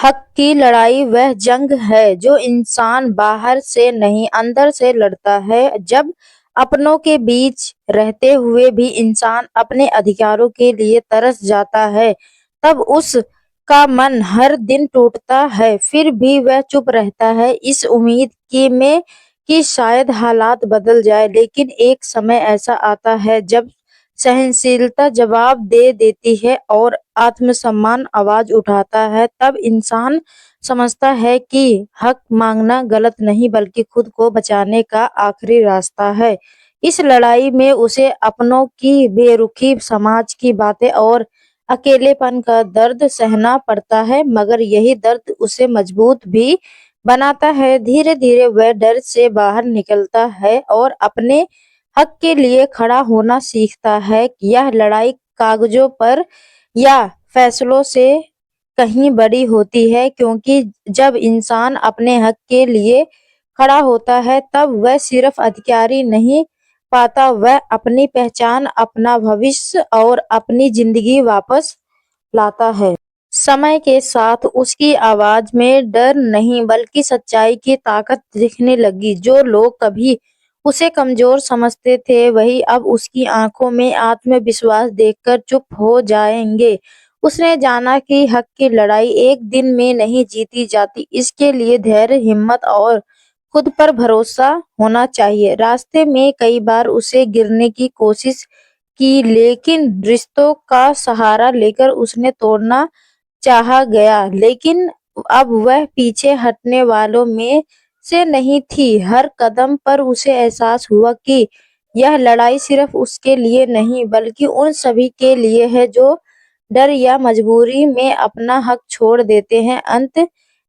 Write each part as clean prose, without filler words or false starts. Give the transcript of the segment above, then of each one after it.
हक की लड़ाई वह जंग है जो इंसान बाहर से नहीं अंदर से लड़ता है। जब अपनों के बीच रहते हुए भी इंसान अपने अधिकारों के लिए तरस जाता है, तब उसका मन हर दिन टूटता है। फिर भी वह चुप रहता है, इस उम्मीद की में कि शायद हालात बदल जाए। लेकिन एक समय ऐसा आता है जब सहनशीलता जवाब दे देती है और आत्मसम्मान आवाज उठाता है। तब इंसान समझता है कि हक मांगना गलत नहीं बल्कि खुद को बचाने का आखिरी रास्ता है। इस लड़ाई में उसे अपनों की बेरुखी, समाज की बातें और अकेलेपन का दर्द सहना पड़ता है, मगर यही दर्द उसे मजबूत भी बनाता है। धीरे धीरे वह डर से बाहर निकलता है और अपने हक के लिए खड़ा होना सीखता है। यह लड़ाई कागजों पर या फैसलों से कहीं बड़ी होती है, क्योंकि जब इंसान अपने हक के लिए खड़ा होता है तब वह सिर्फ अधिकारी नहीं पाता, वह अपनी पहचान, अपना भविष्य और अपनी जिंदगी वापस लाता है। समय के साथ उसकी आवाज में डर नहीं बल्कि सच्चाई की ताकत दिखने लगी। जो लोग कभी उसे कमजोर समझते थे, वही अब उसकी आंखों में आत्मविश्वास देखकर चुप हो जाएंगे। उसने जाना कि हक की लड़ाई एक दिन में नहीं जीती जाती, इसके लिए धैर्य, हिम्मत और खुद पर भरोसा होना चाहिए। रास्ते में कई बार उसे गिरने की कोशिश की, लेकिन रिश्तों का सहारा लेकर उसने तोड़ना चाहा गया। लेकिन अब वह पीछे हटने वालों में से नहीं थी। हर कदम पर उसे एहसास हुआ कि यह लड़ाई सिर्फ उसके लिए नहीं बल्कि उन सभी के लिए है जो डर या मजबूरी में अपना हक छोड़ देते हैं। अंत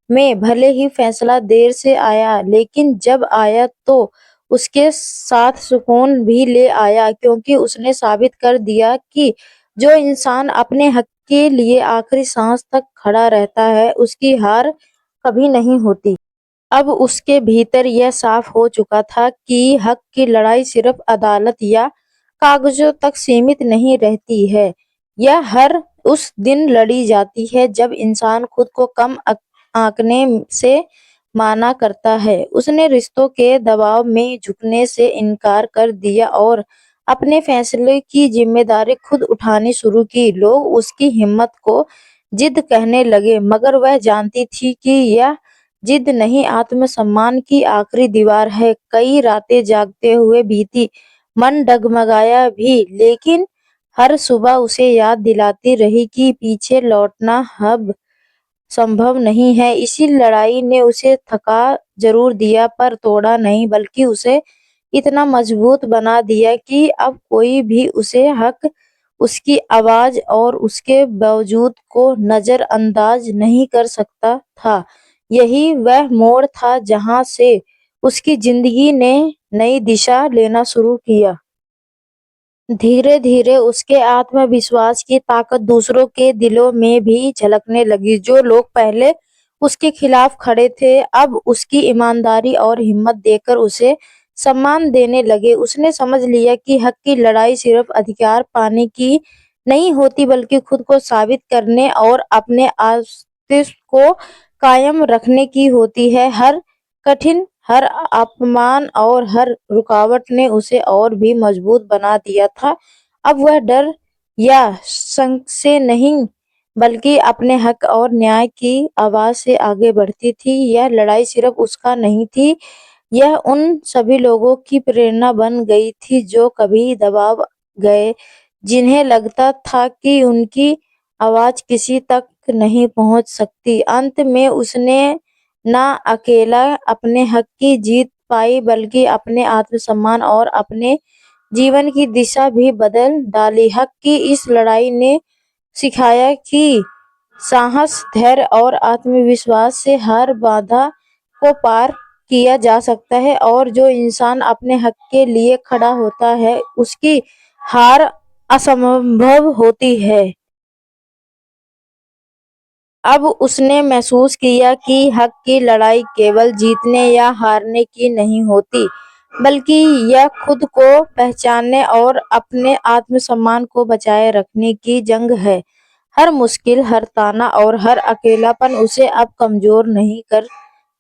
में भले ही फैसला देर से आया, लेकिन जब आया तो उसके साथ सुकून भी ले आया, क्योंकि उसने साबित कर दिया कि जो इंसान अपने हक के लिए आखिरी सांस तक खड़ा रहता है, उसकी हार कभी नहीं होती। अब उसके भीतर यह साफ हो चुका था कि हक की लड़ाई सिर्फ अदालत या कागजों तक सीमित नहीं रहती है। यह हर उस दिन लड़ी जाती है जब इंसान खुद को कम आंकने से माना करता है। उसने रिश्तों के दबाव में झुकने से इनकार कर दिया और अपने फैसले की जिम्मेदारी खुद उठानी शुरू की। लोग उसकी हिम्मत को जिद कहने लगे, मगर वह जानती थी कि यह जिद नहीं, आत्मसम्मान की आखिरी दीवार है। कई रातें जागते हुए बीती, मन डगमगाया भी, लेकिन हर सुबह उसे याद दिलाती रही कि पीछे लौटना अब संभव नहीं है। इसी लड़ाई ने उसे थका जरूर दिया पर तोड़ा नहीं, बल्कि उसे इतना मजबूत बना दिया कि अब कोई भी उसे हक, उसकी आवाज और उसके बावजूद को नजरअंदाज नहीं कर सकता था। यही वह मोड़ था जहां से उसकी जिंदगी ने नई दिशा लेना शुरू किया। धीरे धीरे उसके आत्मविश्वास की ताकत दूसरों के दिलों में भी झलकने लगी। जो लोग पहले उसके खिलाफ खड़े थे, अब उसकी ईमानदारी और हिम्मत देखकर उसे सम्मान देने लगे। उसने समझ लिया कि हक की लड़ाई सिर्फ अधिकार पाने की नहीं होती बल्कि खुद को साबित करने और अपने अस्तित्व को कायम रखने की होती है। हर कठिन, हर अपमान और हर रुकावट ने उसे और भी मजबूत बना दिया था। अब वह डर या संक से नहीं बल्कि अपने हक और न्याय की आवाज से आगे बढ़ती थी। यह लड़ाई सिर्फ उसका नहीं थी, यह उन सभी लोगों की प्रेरणा बन गई थी जो कभी दबाव गए, जिन्हें लगता था कि उनकी आवाज किसी तक नहीं पहुंच सकती। अंत में उसने ना अकेला अपने हक की जीत पाई बल्कि अपने आत्मसम्मान और अपने जीवन की दिशा भी बदल डाली। हक की इस लड़ाई ने सिखाया कि साहस, धैर्य और आत्मविश्वास से हर बाधा को पार किया जा सकता है और जो इंसान अपने हक के लिए खड़ा होता है, उसकी हार असंभव होती है। अब उसने महसूस किया कि हक की लड़ाई केवल जीतने या हारने की नहीं होती, बल्कि यह खुद को पहचानने और अपने आत्मसम्मान को बचाए रखने की जंग है। हर मुश्किल, हर ताना और हर अकेलापन उसे अब कमजोर नहीं कर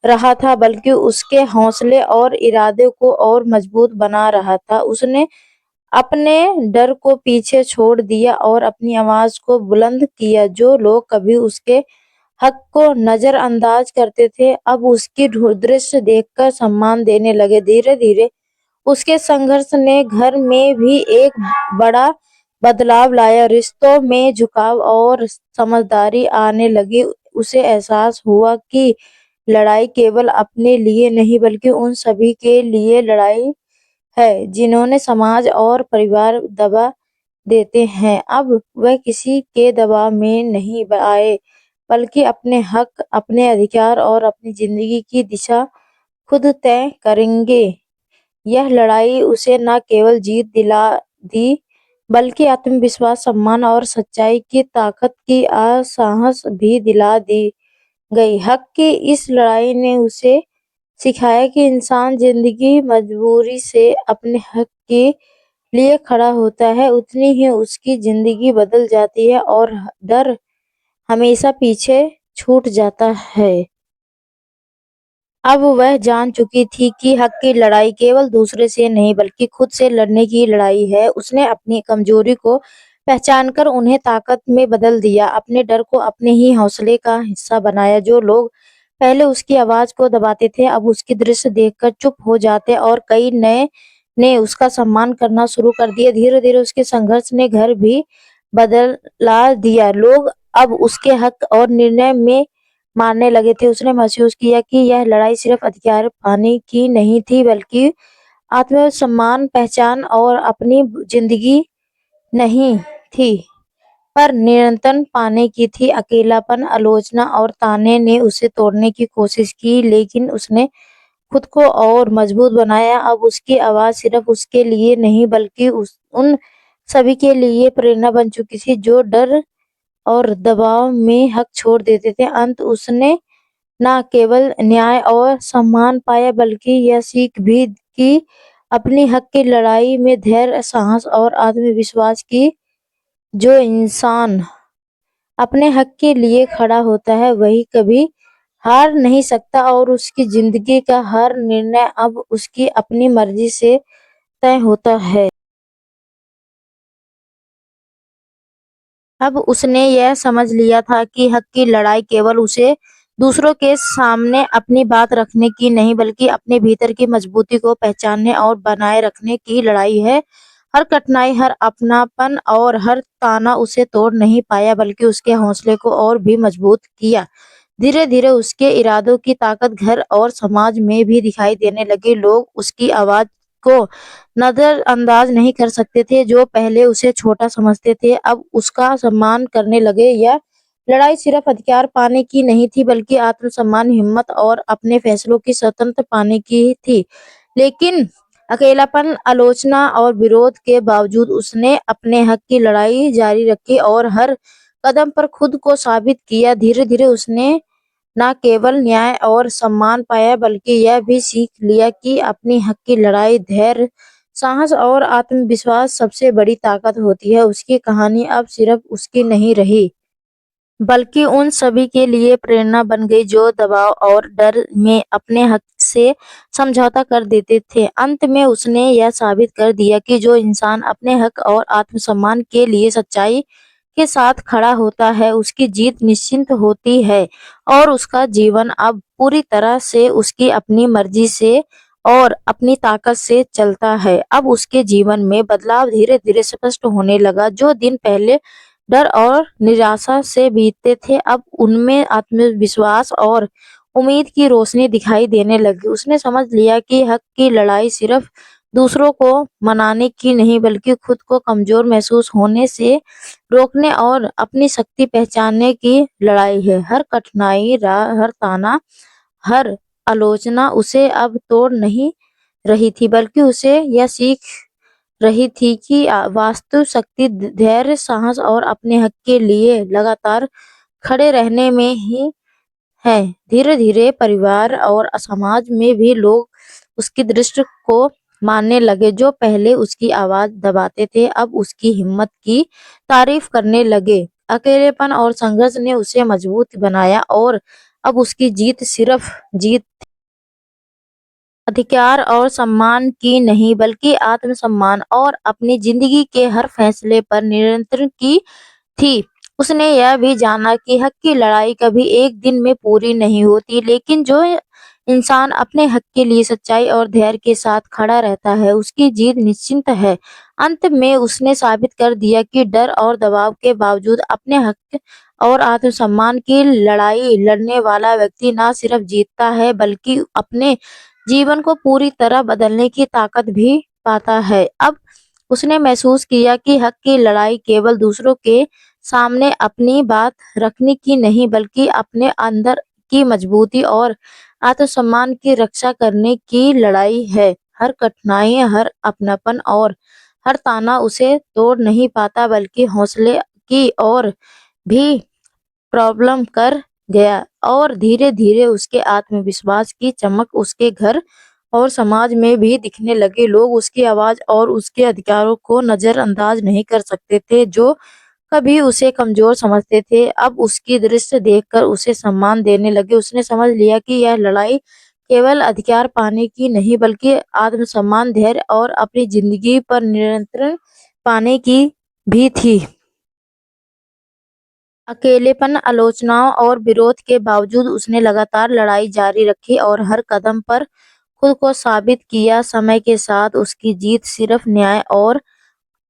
रहा था, बल्कि उसके हौसले और इरादे को और मजबूत बना रहा था। उसने अपने डर को पीछे छोड़ दिया और अपनी आवाज को बुलंद किया। जो लोग कभी उसके हक को नजरअंदाज करते थे, अब उसकी दृश्य देखकर सम्मान देने लगे। धीरे धीरे उसके संघर्ष ने घर में भी एक बड़ा बदलाव लाया। रिश्तों में झुकाव और समझदारी आने लगी। उसे एहसास हुआ कि लड़ाई केवल अपने लिए नहीं, बल्कि उन सभी के लिए लड़ाई है जिन्होंने समाज और परिवार दबा देते हैं। अब वह किसी के दबाव में नहीं आए, बल्कि अपने हक, अपने अधिकार और अपनी जिंदगी की दिशा खुद तय करेंगे। यह लड़ाई उसे न केवल जीत दिला दी, बल्कि आत्मविश्वास, सम्मान और सच्चाई की ताकत की साहस भी दिला दी गई। हक की इस लड़ाई ने उसे सिखाया कि इंसान जिंदगी मजबूरी से अपने हक के लिए खड़ा होता है, उतनी ही उसकी जिंदगी बदल जाती है और डर हमेशा पीछे छूट जाता है। अब वह जान चुकी थी कि हक की लड़ाई केवल दूसरे से नहीं, बल्कि खुद से लड़ने की लड़ाई है। उसने अपनी कमजोरी को पहचानकर उन्हें ताकत में बदल दिया, अपने डर को अपने ही हौसले का हिस्सा बनाया। जो लोग पहले उसकी आवाज को दबाते थे, अब उसकी दृश्य देखकर चुप हो जाते और कई नए ने उसका सम्मान करना शुरू कर दिया। धीरे धीरे उसके संघर्ष ने घर भी बदला दिया। लोग अब उसके हक और निर्णय में मानने लगे थे। उसने महसूस किया कि यह लड़ाई सिर्फ अधिकार पाने की नहीं थी, बल्कि आत्मसम्मान, पहचान और अपनी जिंदगी नहीं थी, पर नियंत्रण पाने की थी। अकेलापन, आलोचना और ताने ने उसे तोड़ने की कोशिश की, लेकिन उसने खुद को और मजबूत बनाया। अब उसकी आवाज सिर्फ उसके लिए नहीं, बल्कि उन सभी के लिए प्रेरणा बन चुकी थी जो डर और दबाव में हक छोड़ देते थे। अंत उसने न केवल न्याय और सम्मान पाया, बल्कि यह सीख भी कि अपनी हक की लड़ाई में धैर्य, साहस और आत्मविश्वास की जो इंसान अपने हक के लिए खड़ा होता है, वही कभी हार नहीं सकता और उसकी जिंदगी का हर निर्णय अब उसकी अपनी मर्जी से तय होता है। अब उसने यह समझ लिया था कि हक की लड़ाई केवल उसे दूसरों के सामने अपनी बात रखने की नहीं, बल्कि अपने भीतर की मजबूती को पहचानने और बनाए रखने की लड़ाई है। हर कठिनाई, हर अपनापन और हर ताना उसे तोड़ नहीं पाया, बल्कि उसके हौसले को और भी मजबूत किया। धीरे धीरे उसके इरादों की ताकत घर और समाज में भी दिखाई देने लगी। लोग उसकी आवाज को नजरअंदाज नहीं कर सकते थे। जो पहले उसे छोटा समझते थे, अब उसका सम्मान करने लगे। यह लड़ाई सिर्फ अधिकार पाने की नहीं थी, बल्कि आत्मसम्मान, हिम्मत और अपने फैसलों की स्वतंत्र पाने की थी। लेकिन अकेलापन, आलोचना और विरोध के बावजूद उसने अपने हक की लड़ाई जारी रखी और हर कदम पर खुद को साबित किया। धीरे धीरे उसने न केवल न्याय और सम्मान पाया, बल्कि यह भी सीख लिया कि अपनी हक की लड़ाई धैर्य, साहस और आत्मविश्वास सबसे बड़ी ताकत होती है। उसकी कहानी अब सिर्फ उसकी नहीं रही, बल्कि उन सभी के लिए प्रेरणा बन गई जो दबाव और डर में अपने हक से समझौता कर देते थे। अंत में उसने यह साबित कर दिया कि जो इंसान अपने हक और आत्मसम्मान के लिए सच्चाई के साथ खड़ा होता है, उसकी जीत निश्चित होती है और उसका जीवन अब पूरी तरह से उसकी अपनी मर्जी से और अपनी ताकत से चलता है। अब उसके जीवन में बदलाव धीरे धीरे स्पष्ट होने लगा। जो दिन पहले डर और निराशा से बीतते थे, अब उनमें आत्मविश्वास और उम्मीद की रोशनी दिखाई देने लगी। उसने समझ लिया कि हक की लड़ाई सिर्फ दूसरों को मनाने की नहीं, बल्कि खुद को कमजोर महसूस होने से रोकने और अपनी शक्ति पहचानने की लड़ाई है। हर कठिनाई, हर ताना, हर आलोचना उसे अब तोड़ नहीं रही थी, बल्कि उसे यह सीख रही थी कि वास्तु शक्ति धैर्य, साहस और अपने हक के लिए लगातार खड़े रहने में ही है। धीरे धीरे परिवार और समाज में भी लोग उसकी दृष्टि को मानने लगे। जो पहले उसकी आवाज दबाते थे, अब उसकी हिम्मत की तारीफ करने लगे। अकेलेपन और संघर्ष ने उसे मजबूत बनाया और अब उसकी जीत सिर्फ जीत अधिकार और सम्मान की नहीं बल्कि आत्मसम्मान और अपनी जिंदगी के हर फैसले पर नियंत्रण की थी। उसने यह भी जाना कि हक की लड़ाई कभी एक दिन में पूरी नहीं होती, लेकिन जो इंसान अपने हक के लिए सच्चाई और धैर्य के साथ खड़ा रहता है, उसकी जीत निश्चित है। अंत में उसने साबित कर दिया कि डर और दबाव के बावजूद अपने हक और आत्मसम्मान की लड़ाई लड़ने वाला व्यक्ति न सिर्फ जीतता है, बल्कि अपने जीवन को पूरी तरह बदलने की ताकत भी पाता है। अब उसने महसूस किया कि हक की लड़ाई केवल दूसरों के सामने अपनी बात रखने की नहीं, बल्कि अपने अंदर की मजबूती और आत्मसम्मान की रक्षा करने की लड़ाई है। हर कठिनाई, हर अपनापन और हर ताना उसे तोड़ नहीं पाता, बल्कि हौसले की और भी प्रॉब्लम कर गया और धीरे-धीरे उसके आत्मविश्वास की चमक उसके घर और समाज में भी दिखने लगे। लोग उसकी आवाज और उसके अधिकारों को नजरअंदाज नहीं कर सकते थे, जो कभी उसे कमजोर समझते थे। अब उसकी दृष्टि देखकर उसे सम्मान देने लगे। उसने समझ लिया कि यह लड़ाई केवल अधिकार पाने की नहीं, बल्कि आत्मसम्मान, धैर्य और अपनी जिंदगी पर नियंत्रण पाने की भी थी। अकेलेपन, आलोचनाओं और विरोध के बावजूद उसने लगातार लड़ाई जारी रखी और हर कदम पर खुद को साबित किया। समय के साथ उसकी जीत सिर्फ न्याय और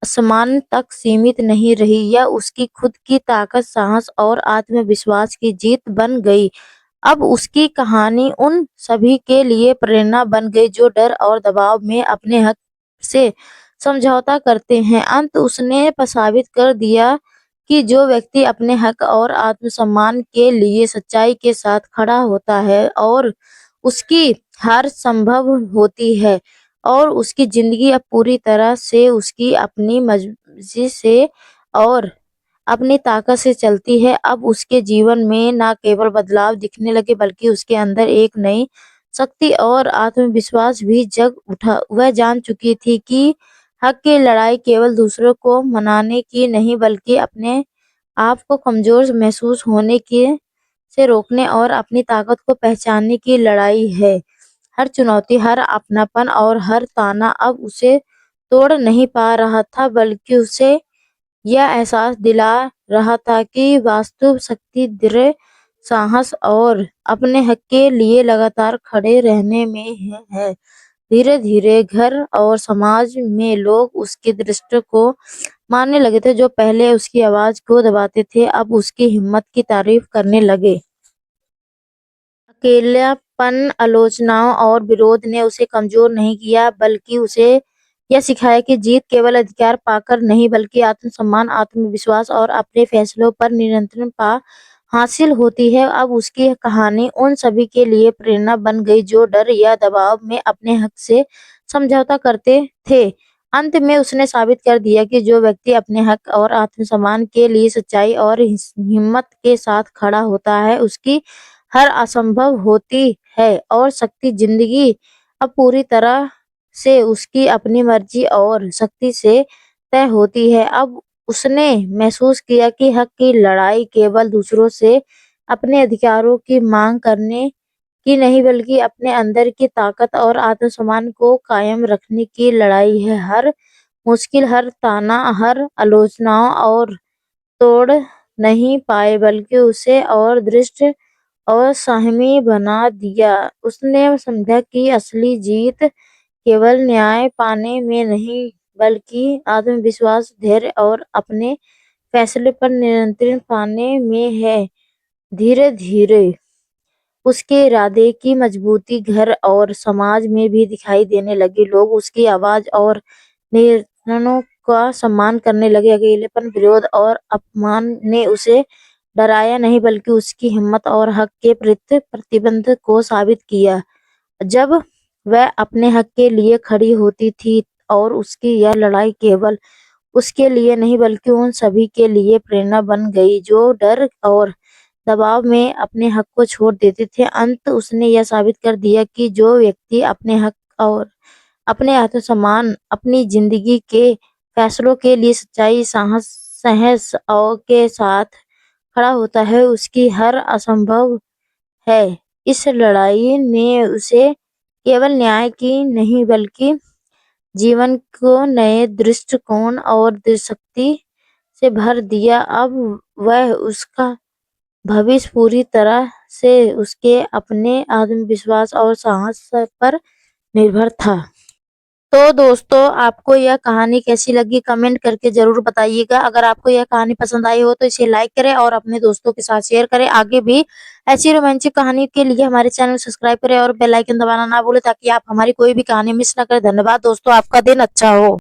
सम्मान तक सीमित नहीं रही, यह उसकी खुद की ताकत, साहस और आत्मविश्वास की जीत बन गई। अब उसकी कहानी उन सभी के लिए प्रेरणा बन गई जो डर और दबाव में अपने हक से समझौता करते हैं। अंत उसने साबित कर दिया कि जो व्यक्ति अपने हक और आत्मसम्मान के लिए सच्चाई के साथ खड़ा होता है और उसकी हार संभव होती है और उसकी जिंदगी अब पूरी तरह से उसकी अपनी मर्जी से और अपनी ताकत से चलती है। अब उसके जीवन में ना केवल बदलाव दिखने लगे, बल्कि उसके अंदर एक नई शक्ति और आत्मविश्वास भी जग उठा। वह जान चुकी थी कि हक की लड़ाई केवल दूसरों को मनाने की नहीं, बल्कि अपने आप को कमजोर महसूस होने के से रोकने और अपनी ताकत को पहचानने की लड़ाई है। हर चुनौती, हर अपनापन और हर ताना अब उसे तोड़ नहीं पा रहा था, बल्कि उसे यह एहसास दिला रहा था कि वास्तव शक्ति दृढ़ साहस और अपने हक के लिए लगातार खड़े रहने में है। धीरे-धीरे घर और समाज में लोग उसकी दृष्टि को मानने लगे थे। जो पहले उसकी आवाज को दबाते थे, अब उसकी हिम्मत की तारीफ करने लगे। अकेलापन, आलोचनाओं और विरोध ने उसे कमजोर नहीं किया, बल्कि उसे यह सिखाया कि जीत केवल अधिकार पाकर नहीं, बल्कि आत्मसम्मान, आत्मविश्वास और अपने फैसलों पर नियंत्रण पा हासिल होती है। अब उसकी कहानी उन सभी के लिए प्रेरणा बन गई जो डर या दबाव में अपने हक से समझौता करते थे। अंत में उसने साबित कर दिया कि जो व्यक्ति अपने हक और आत्मसम्मान के लिए सच्चाई और हिम्मत के साथ खड़ा होता है, उसकी हर असंभव होती है और शक्ति जिंदगी अब पूरी तरह से उसकी अपनी मर्जी और शक्ति से तय होती है। अब उसने महसूस किया कि हक की लड़ाई केवल दूसरों से अपने अधिकारों की मांग करने की नहीं, बल्कि अपने अंदर की ताकत और आत्मसम्मान को कायम रखने की लड़ाई है। हर मुश्किल, हर ताना, हर आलोचनाओं और तोड़ नहीं पाए, बल्कि उसे और दृष्ट और संयमी बना दिया। उसने समझा कि असली जीत केवल न्याय पाने में नहीं, बल्कि आत्मविश्वास, धैर्य और अपने फैसले पर नियंत्रण पाने में है। धीरे-धीरे उसके इरादे की मजबूती घर और समाज में भी दिखाई देने लगी। लोग उसकी आवाज और निर्णयों का सम्मान करने लगे। अकेलेपन, विरोध और अपमान ने उसे डराया नहीं, बल्कि उसकी हिम्मत और हक के प्रति प्रतिबद्ध को साबित किया। जब वह अपने हक के लिए खड़ी होती थी और उसकी यह लड़ाई केवल उसके लिए नहीं, बल्कि उन सभी के लिए प्रेरणा बन गई जो डर और दबाव में अपने हक को छोड़ देते थे। अंत उसने यह साबित कर दिया कि जो व्यक्ति अपने हक और अपने आत्मसम्मान, अपनी जिंदगी के फैसलों के लिए सच्चाई, साहस साहस और के साथ खड़ा होता है, उसकी हार असंभव है। इस लड़ाई ने उसे केवल न्याय की नहीं बल्कि जीवन को नए दृष्टिकोण और शक्ति से भर दिया। अब वह उसका भविष्य पूरी तरह से उसके अपने आत्मविश्वास और साहस पर निर्भर था। तो दोस्तों, आपको यह कहानी कैसी लगी कमेंट करके जरूर बताइएगा। अगर आपको यह कहानी पसंद आई हो तो इसे लाइक करें और अपने दोस्तों के साथ शेयर करें। आगे भी ऐसी रोमांचक कहानी के लिए हमारे चैनल सब्सक्राइब करें और बेल आइकन दबाना ना भूलें ताकि आप हमारी कोई भी कहानी मिस ना करें। धन्यवाद दोस्तों, आपका दिन अच्छा हो।